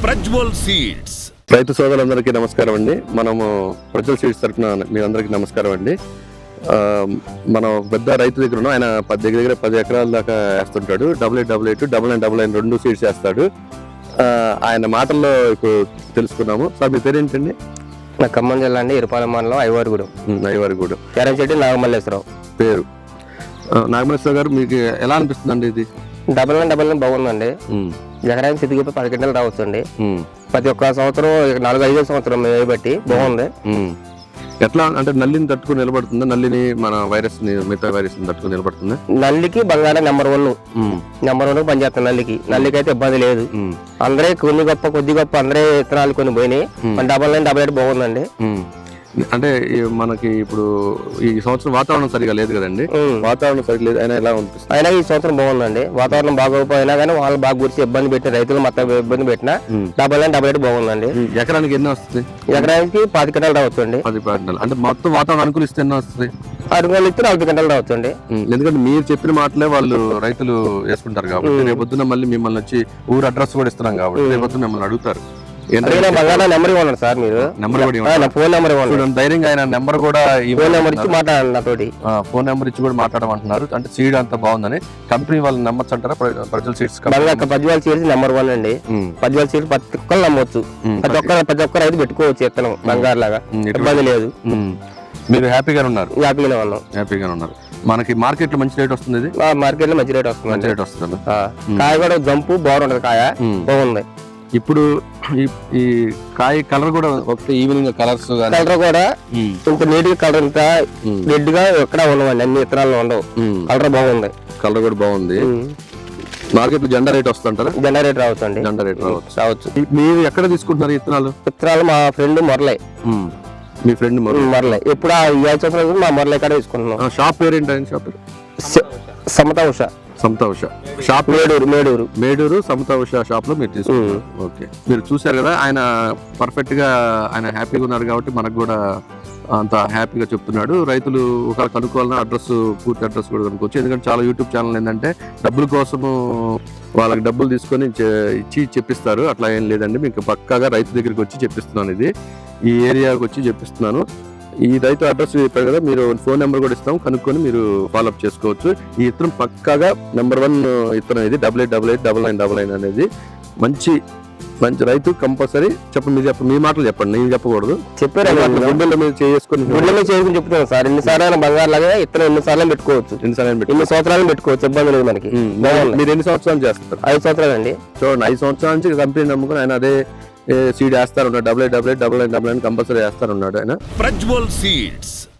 Prajwal seeds. రైతు సోదరులందరికీ నమస్కారం అండి. మనము ప్రజ్వల్ సీడ్స్ తరఫున మీ అందరికీ నమస్కారం అండి. మనం పెద్ద రైతు దగ్గర ఉన్నాం. ఆయన దగ్గర 10 ఎకరాల దాకా వేస్తుంటాడు. 8888 9999 2 సీడ్స్ వేస్తాడు. ఆయన మాటల్లో ఇప్పుడు తెలుసుకున్నాము. సార్ మీ పేరేంటండి? నా ఖమ్మం జిల్లా అండి, ఇరుపాలెం మండలం ఐవారిగూడెం. ఐవారిగూడెం. ఎర్రంచెట్టి నాగమల్లేశ్వరరావు పేరు. నాగమల్లేశ్వరరావు గారు, మీకు ఎలా అనిపిస్తుందండి ఇది? 9999 బాగుందండి. ఎకరానికి సిద్ధికి 10 క్వింటాలు రావచ్చండి. ప్రతి ఒక్క సంవత్సరం 4-5 సంవత్సరం మేము బట్టి బాగుంది. ఎట్లా అంటే నల్లిని తట్టుకుని నిలబడుతుందా? నల్లిని మన వైరస్ ని, మిగతా వైరస్ ని తట్టుకుని నిలబడుతుందా? నల్లికి బంగారం నెంబర్ 1 పనిచేస్తాం. నల్లికి అయితే ఇబ్బంది లేదు. అందరే కొద్ది గొప్ప అందరే విత్తనాలు కొన్ని పోయినాయి. 9998 బాగుందండి. అంటే మనకి ఇప్పుడు ఈ సంవత్సరం వాతావరణం సరిగా లేదు కదండి. వాతావరణం సరిగా లేదు, అయినా ఎలా అనిపిస్తుంది? అయినా ఈ సంవత్సరం బాగుందండి. వాతావరణం బాగోకపోయినా కానీ వాళ్ళు బాగా గురించి ఇబ్బంది పెట్టిన రైతులు మొత్తం ఇబ్బంది పెట్టినా 9998 బాగుందండి. ఎకరానికి ఎన్ని వస్తుంది? ఎకరానికి 10 క్వింటాలు రావచ్చండి. 10 క్వింటాలు అంటే మొత్తం వాతావరణం అనుకూలిస్తే ఎన్ని వస్తుంది? 6 ఇస్తే 40 క్వింటాలు రావచ్చండి. ఎందుకంటే మీరు చెప్పిన మాటలే వాళ్ళు రైతులు వేసుకుంటారు కాబట్టి. రేపొద్దున మళ్ళీ మిమ్మల్ని వచ్చి ఊరు అడ్రస్ కూడా ఇస్తున్నాం కాబట్టి రేపొద్దున మిమ్మల్ని అడుగుతారు. నెంబర్ ఇవ్వండి సార్, మీరు ఫోన్ నెంబర్ ఇవ్వండి. ధైర్యంగా ఆయన నెంబర్ కూడా ఫోన్ నెంబర్ ఇచ్చి మాట్లాడండి నాతోటి. ఫోన్ నెంబర్ ఇచ్చి కూడా మాట్లాడమంటున్నారు. అంటే సీడ్ అంతా బాగుందని. కంపెనీ వాళ్ళ నెంబర్స్ అంటారా? Prajwal seeds. Prajwal seeds number 1 అండి. ప్రజ్వల్ సీడ్స్ ప్రతి ఒక్కరు నమ్మొచ్చు. ప్రతి ఒక్క రైతు పెట్టుకోవచ్చు. ఇత్తనం బంగారు లాగా ఇబ్బంది లేదు. మీరు హ్యాపీగానే ఉన్నారు? హ్యాపీగానే ఉన్నారు. మనకి మార్కెట్ లో మంచి రేట్ వస్తుంది. ఇది మార్కెట్ లో మంచి రేట్ వస్తుంది. మంచి రేట్ వస్తుంది. కాయ కూడా జంపు బాగుంటది. కాయ బాగుంది. ఇప్పుడు ఈ కాయ కలర్ కూడా ఒకటి ఈవినింగ్ కలర్స్ కలర్ కూడా ఇంత నీట్ గా కలర్ ఇంత రెడ్ గా ఎక్కడ ఉండవండి. అన్ని ఇత్తనాలు ఉండవు. కలర్ బాగుంది. కలర్ కూడా బాగుంది. మార్కెట్ జెండా రేట్ వస్తుంటారా? జెండా రేట్ రావచ్చు అండి. జెండా రేట్ రావచ్చు. మీరు ఎక్కడ తీసుకుంటున్నారు ఇత్తనాలు? మా ఫ్రెండ్ మొరలై. మీ ఫ్రెండ్ మొరలై. ఎప్పుడు మా మొరలై కాడ తీసుకుంటున్నాం. షాప్ పేరు ఏంటంటే? షాప్ పేరు సమతా ఉష. షాప్ మేడూరు సమతా ఉష షాప్ లో మీరు తీసుకున్నారు. ఓకే. మీరు చూసారు కదా, ఆయన పర్ఫెక్ట్ గా ఆయన హ్యాపీగా ఉన్నారు కాబట్టి మనకు కూడా అంత హ్యాపీగా చెప్తున్నాడు. రైతులు ఒకవేళ కనుక్కోవాలన్నా పూర్తి అడ్రస్ కూడా కనుక్కోవచ్చు. ఎందుకంటే చాలా యూట్యూబ్ ఛానల్ ఏంటంటే డబ్బుల కోసము వాళ్ళకి డబ్బులు తీసుకొని ఇచ్చి చెప్పిస్తారు. అట్లా ఏం లేదండి. మీకు పక్కాగా రైతు దగ్గరికి వచ్చి చెప్పిస్తున్నాను. ఇది ఈ ఏరియాకి వచ్చి చెప్పిస్తున్నాను. ఈ రైతు అడ్రస్ చెప్పారు కదా, మీరు ఫోన్ నెంబర్ కూడా ఇస్తాం, కనుక్కొని మీరు ఫాలోఅప్ చేసుకోవచ్చు. ఈ ఇత్తనం పక్కాగా నెంబర్ 1 ఇత్తనం ఇది. 88889999 అనేది మంచి రైతు. కంపల్సరీ చెప్పండి. మీ మాటలు చెప్పండి, నేను చెప్పకూడదు. చెప్పారు గుండెల మీద చేసుకుని చెప్తున్నాను సార్. ఎన్నిసార్లు బంగారు లాగా ఇత్తనం ఎన్నిసార్లు పెట్టుకోవచ్చు. ఎన్ని సంవత్సరాలు పెట్టుకోవచ్చు. ఇబ్బంది లేదు మనకి. మీరు ఎన్ని సంవత్సరాలు చేస్తారు? 5 సంవత్సరాలు అండి. చూడండి, 5 సంవత్సరాల నుంచి కంపెనీ నమ్ముకుని ఆయన అదే సీడ్ వేస్తారున్నాడు. 88889999 కంపల్సరీ వేస్తారున్నాడు ఆయన. ప్రజ్వల్ సీడ్స్.